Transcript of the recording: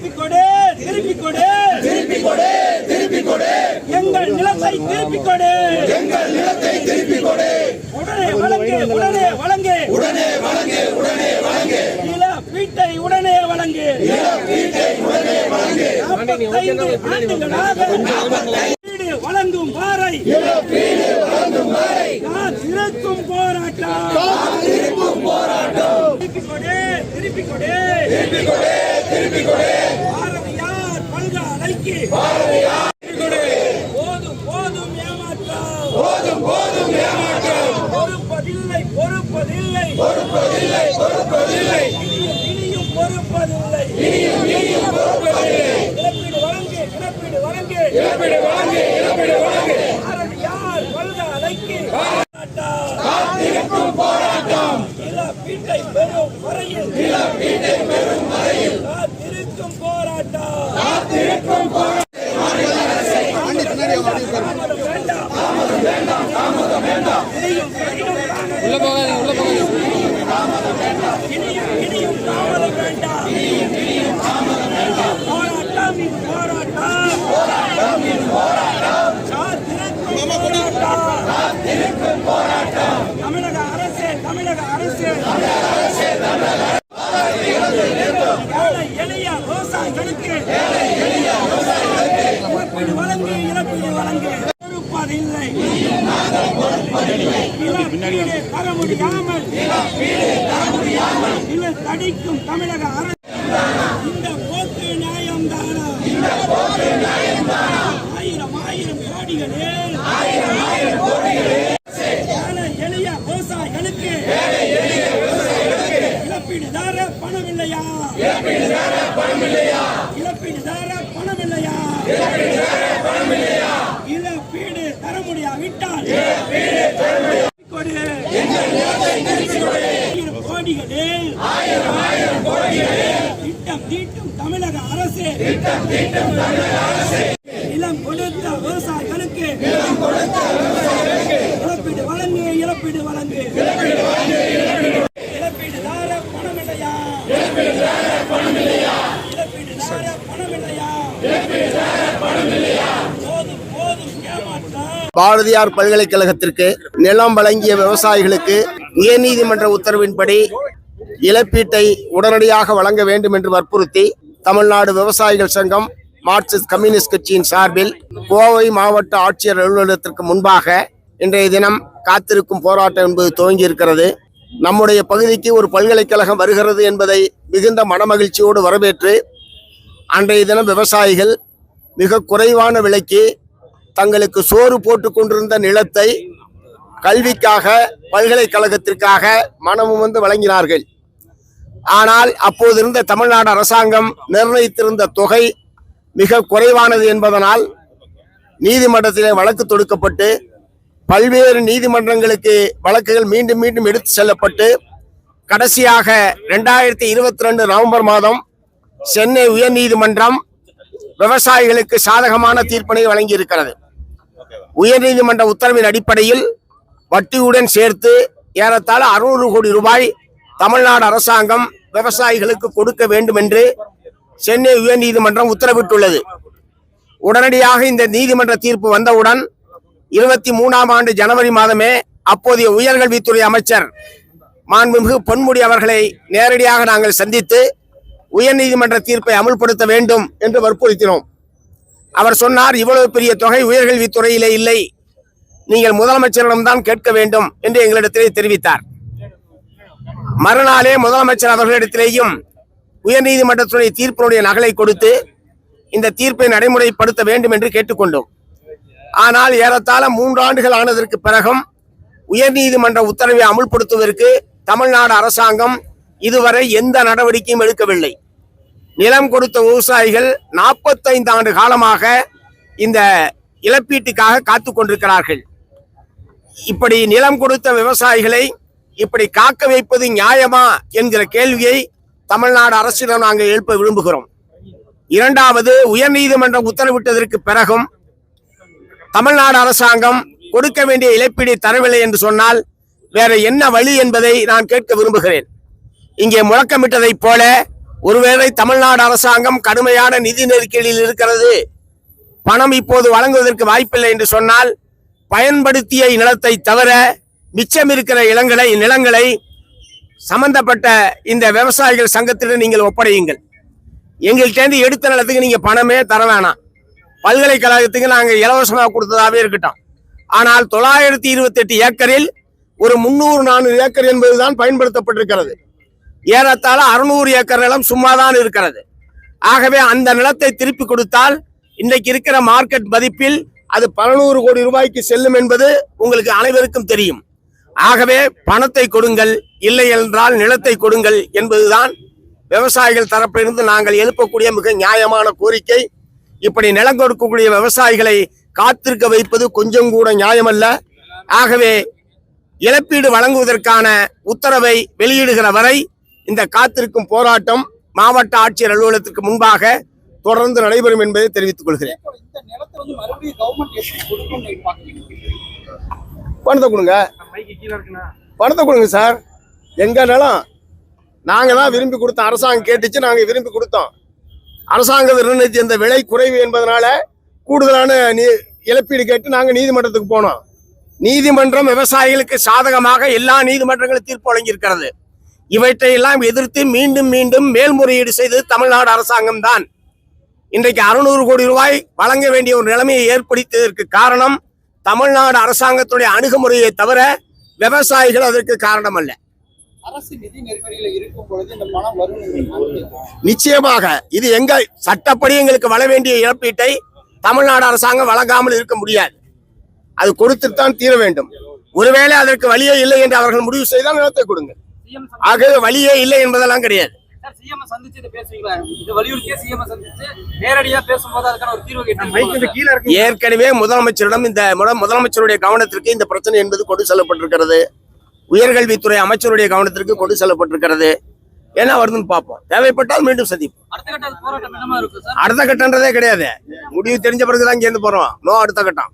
திருப்பிக் கொடு, திருப்பிக் கொடு, திருப்பிக் கொடு, திருப்பிக் கொடு. எங்கள் நிலத்தை திருப்பிக் கொடு, எங்கள் நிலத்தை திருப்பிக் கொடு. உடனே வழங்கு, உடனே வழங்கு, உடனே வழங்கு, உடனே வழங்கு. இழப்பீட்டை உடனே வழங்கு, இழப்பீட்டை உடனே வழங்கு. 45 ஆண்டுகளாக வீடு வழங்கும் வாரை, இழப்பீடு வழங்கும் வாரை காத்திருக்கும் போராட்டம், காத்திருக்கும் போராட்டம். திருப்பிக் கொடு, திருப்பிக் கொடு, திருப்பிக் கொடு, திருப்பிக் கொடு. பாரதியார் பல்கலைக்கு, பாரதியார் போதும் போதும் ஏமாற்றம், போதும் போதும் ஏமாற்றம். பொறுப்பதில்லை, பொறுப்பதில்லை, பொறுப்பதில்லை, பொறுப்பதில்லை. இனியும் பொறுப்பதில்லை, இனியும் இனியும் பொறுப்பதில்லை. இழப்பீடு வழங்கு, இழப்பீடு வழங்கு, இழப்பீடு வழங்கு, இழப்பீடு வழங்கு. பாரதியார் பல்கலைக்கு காத்திருக்கும் போராட்டம், இழப்பீட்டை பெறும் வரையில், இழப்பீட்டை பெறும் வரையில் காத்திருக்கும் போராட்டம், காத்திருக்கும் போராட்டம். உள்ள போகாதீங்க, உள்ள போகாதீங்க. இனியும் தாமதம் வேண்டாம், இனியும் தாமதம் வேண்டாம். போராட்டம் இது போராட்டம், போராட்டம் இது போராட்டம். காத்திருக்கும் போராட்டம், காத்திருக்கும் போராட்டம். தமிழக அரசே, தமிழக அரசே, தமிழக அரசே, தமிழக ஏழை எளிய விவசாயிகளுக்கு, ஏழை எளிய விவசாயிகளுக்கு இழப்பீடு வழங்கு, இழப்பீடு வழங்கு. பொறுப்பதில்லை, இழப்பீடு தர முடியாமல், இழப்பீடு தர முடியாமல் இழுத்தடிக்கும் தமிழக அரசு. இந்த போக்கு நியாயம்தானா, இந்த போக்கு நியாயம்தானா? ஆயிரம் ஆயிரம் கோடிகளே, ஆயிரம் ஆயிரம் கோடிகளே ஏழை எளிய விவசாயிகளுக்கு, ஏழை எளிய விவசாயிகளுக்கு இழப்பீடு தர பணம் இல்லையா, இழப்பீடு தர பணம் இல்லையா, இழப்பீடு தர பணம் இல்லையா, இழப்பீடு தர பணம் இல்லையா. இழப்பீடு தர முடியாவிட்டால், இழப்பீடு தர முடியாது கொடு, எங்கள் நிலத்தை திருப்பிக் கொடு. ஆயிரம் கோடிகளே, ஆயிரம் ஆயிரம் கோடிகளே திட்டம் தீட்டும் தமிழக அரசு, திட்டம் தீட்டும் தமிழக அரசு. நிலம் கொடுத்த விவசாயிகளுக்கு, நிலம் கொடுத்த விவசாயிகளுக்கு இழப்பீடு வழங்கு, இழப்பீடு வழங்கு, இழப்பீடு வழங்கு, இழப்பீடு. இழப்பீடு தர பணம் இல்லையா, இழப்பீடு தர பணம் இல்லையா, இழப்பீடு தர பணம் இல்லையா, இழப்பீடு தர பணம் இல்லையா. போதும் போதும் ஏமாற்றம். பாரதியார் பல்கலைக்கழகத்திற்கு நிலம் வழங்கிய விவசாயிகளுக்கு உயர்நீதிமன்ற உத்தரவின்படி இழப்பீட்டை உடனடியாக வழங்க வேண்டும் என்று வற்புறுத்தி தமிழ்நாடு விவசாயிகள் சங்கம் மார்க்சிஸ்ட் கம்யூனிஸ்ட் கட்சியின் சார்பில் கோவை மாவட்ட ஆட்சியர் அலுவலகத்திற்கு முன்பாக இன்றைய தினம் காத்திருக்கும் போராட்டம் என்பது துவங்கி இருக்கிறது. நம்முடைய பகுதிக்கு ஒரு பல்கலைக்கழகம் வருகிறது என்பதை மிகுந்த மனமகிழ்ச்சியோடு வரவேற்று அன்றைய தினம் விவசாயிகள் மிக குறைவான விலைக்கு தங்களுக்கு சோறு போட்டு கொண்டிருந்த நிலத்தை கல்விக்காக, பல்கலைக்கழகத்திற்காக மனமும் வந்து வழங்கினார்கள். ஆனால் அப்போது இருந்த தமிழ்நாடு அரசாங்கம் நிர்ணயித்திருந்த தொகை மிக குறைவானது என்பதனால் நீதிமன்றத்திலே வழக்கு தொடுக்கப்பட்டு பல்வேறு நீதிமன்றங்களுக்கு வழக்குகள் மீண்டும் மீண்டும் எடுத்து செல்லப்பட்டு கடைசியாக 2022 நவம்பர் மாதம் சென்னை உயர்நீதிமன்றம் விவசாயிகளுக்கு சாதகமான தீர்ப்பினை வழங்கியிருக்கிறது. உயர்நீதிமன்ற உத்தரவின் அடிப்படையில் வட்டியுடன் சேர்த்து ஏறத்தாழ 600 கோடி ரூபாய் தமிழ்நாடு அரசாங்கம் விவசாயிகளுக்கு கொடுக்க வேண்டும் என்று சென்னை உயர்நீதிமன்றம் உத்தரவிட்டுள்ளது. உடனடியாக இந்த நீதிமன்ற தீர்ப்பு வந்தவுடன் 23ஆம் ஆண்டு ஜனவரி மாதமே அப்போதைய உயர்கல்வித்துறை அமைச்சர் மாண்புமிகு பொன்முடி அவர்களை நேரடியாக நாங்கள் சந்தித்து உயர்நீதிமன்ற தீர்ப்பை அமுல்படுத்த வேண்டும் என்று வற்புறுத்தினோம். அவர் சொன்னார், இவ்வளவு பெரிய தொகை உயர்கல்வித்துறையிலே இல்லை, நீங்கள் முதலமைச்சரிடம்தான் கேட்க வேண்டும் என்று எங்களிடத்திலே தெரிவித்தார். மறுநாளே முதலமைச்சர் அவர்களிடத்திலேயும் உயர்நீதிமன்றத்துடைய தீர்ப்பினுடைய நகலை கொடுத்து இந்த தீர்ப்பை நடைமுறைப்படுத்த வேண்டும் என்று கேட்டுக்கொண்டோம். ஆனால் ஏறத்தாழ 3 ஆண்டுகள் ஆனதற்கு பிறகும் உயர்நீதிமன்ற உத்தரவை அமுல்படுத்துவதற்கு தமிழ்நாடு அரசாங்கம் இதுவரை எந்த நடவடிக்கையும் எடுக்கவில்லை. நிலம் கொடுத்த விவசாயிகள் 45 ஆண்டு காலமாக இந்த இழப்பீட்டுக்காக காத்து கொண்டிருக்கிறார்கள். இப்படி நிலம் கொடுத்த விவசாயிகளை இப்படி காக்க வைப்பது நியாயமா என்கிற கேள்வியை தமிழ்நாடு அரசிடம் நாங்கள் எழுப்ப விரும்புகிறோம். இரண்டாவது, உயர்நீதிமன்றம் உத்தரவிட்டதற்கு பிறகும் தமிழ்நாடு அரசாங்கம் கொடுக்க வேண்டிய இழப்பீடை தரவில்லை என்று சொன்னால் வேற என்ன வழி என்பதை நான் கேட்க விரும்புகிறேன். இங்கே முழக்கமிட்டதைப் போல ஒருவேளை தமிழ்நாடு அரசாங்கம் கடுமையான நிதி நெருக்கடியில் இருக்கிறது, பணம் இப்போது வழங்குவதற்கு வாய்ப்பில்லை என்று சொன்னால், பயன்படுத்திய நிலத்தை தவிர மிச்சம் இருக்கிற நிலங்களை சம்பந்தப்பட்ட இந்த விவசாயிகள் சங்கத்திடம் நீங்கள் ஒப்படையுங்கள். எங்கள்கிட்ட எடுத்த நிலத்துக்கு நீங்க பணமே தர வேணாம். பல்கலைக்கழகத்துக்கு நாங்கள் இலவசமாக கொடுத்ததாவே இருக்கட்டும். ஆனால் 928 ஏக்கரில் ஒரு 300-400 ஏக்கர் என்பதுதான் பயன்படுத்தப்பட்டிருக்கிறது. ஏறத்தாழ 600 ஏக்கர் நிலம் சும்மாதான் இருக்கிறது. ஆகவே அந்த நிலத்தை திருப்பி கொடுத்தால் இன்றைக்கு இருக்கிற மார்க்கெட் மதிப்பில் அது 1100 கோடி ரூபாய்க்கு செல்லும் என்பது உங்களுக்கு அனைவருக்கும் தெரியும். ஆகவே பணத்தை கொடுங்கள், இல்லை என்றால் நிலத்தை கொடுங்கள் என்பதுதான் விவசாயிகள் தரப்பிலிருந்து நாங்கள் எழுப்பக்கூடிய மிக நியாயமான கோரிக்கை. இப்படி நிலம் கொடுக்கக்கூடிய விவசாயிகளை காத்திருக்க வைப்பது கொஞ்சம் கூட நியாயமல்ல. ஆகவே இழப்பீடு வழங்குவதற்கான உத்தரவை வெளியிடுகிற வரை இந்த காத்திருக்கும் போராட்டம் மாவட்ட ஆட்சியர் அலுவலகத்துக்கு முன்பாக தொடர்ந்து நடைபெறும் என்பதை தெரிவித்துக் கொள்கிறேன். பணத்தை கொடுங்க, பணத்தை கொடுங்க சார். எங்க நிலம் நாங்க தான் விரும்பி கொடுத்தோம். அரசாங்கம் கேட்டுச்சு, நாங்க விரும்பி கொடுத்தோம். அரசாங்கம் நிர்ணயித்த இந்த விலை குறைவு என்பதனால கூடுதலான இழப்பீடு கேட்டு நாங்க நீதிமன்றத்துக்கு போனோம். நீதிமன்றம் விவசாயிகளுக்கு சாதகமாக எல்லா நீதிமன்றங்களும் தீர்ப்பு வழங்கியிருக்கிறது. இவற்றையெல்லாம் எதிர்த்து மீண்டும் மீண்டும் மேல்முறையீடு செய்தது தமிழ்நாடு அரசாங்கம் தான். இன்றைக்கு 600 கோடி ரூபாய் வழங்க வேண்டிய ஒரு நிலைமையை ஏற்படுத்தியதற்கு காரணம் தமிழ்நாடு அரசாங்கத்துடைய அணுகுமுறையை தவிர விவசாயிகள் அதற்கு காரணம் அல்ல. அரசு நிதி நெருக்கடியில இருக்கும் பொழுது இந்த பணம் வரும். நிச்சயமாக இது எங்க சட்டப்படி எங்களுக்கு வர வேண்டிய இழப்பீட்டை தமிழ்நாடு அரசாங்கம் வழங்காமல் இருக்க முடியாது. அது கொடுத்துத்தான் தீர வேண்டும். ஒருவேளை அதற்கு வழியே இல்லை என்று அவர்கள் முடிவு செய்தால் நிலத்தை கொடுங்க. ஆகவே வழியே இல்லை என்பதெல்லாம் கிடையாது. ஏற்கனவே முதலமைச்சரிடம் இந்த முதலமைச்சருடைய கவனத்திற்கு இந்த பிரச்சனை என்பது கொண்டு செல்லப்பட்டிருக்கிறது. உயர்கல்வித்துறை அமைச்சருடைய கவனத்திற்கு கொண்டு செல்லப்பட்டிருக்கிறது. என்ன வருதுன்னு பார்ப்போம். தேவைப்பட்டால் மீண்டும் சந்திப்போம். அடுத்த கட்டன்றதே கிடையாது. முடிவு தெரிஞ்ச பிறகுதான் இங்க இருந்து போறோம். அடுத்த கட்டம்